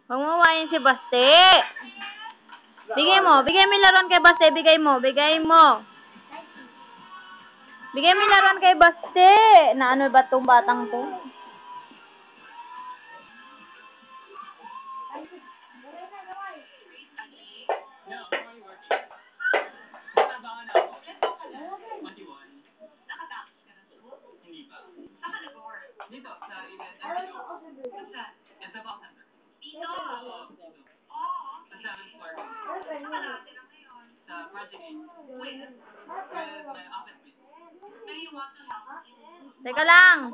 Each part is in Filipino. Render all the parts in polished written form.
Huwag mo wayin si Baste. Bigay mo yung laruan kay Baste. Bigay mo. Bigay mo yung laruan kay Baste. Na ano ba tong batang to? Teka lang.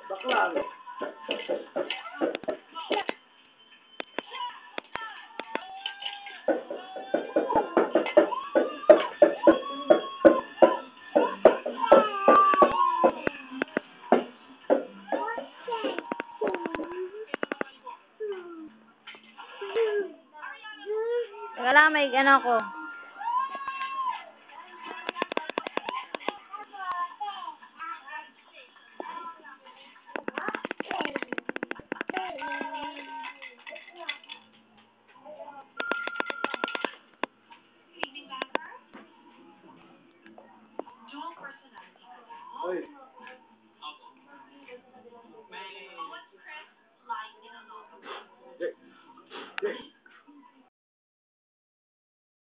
Bakla. Teka lang, may ano ko. Oy.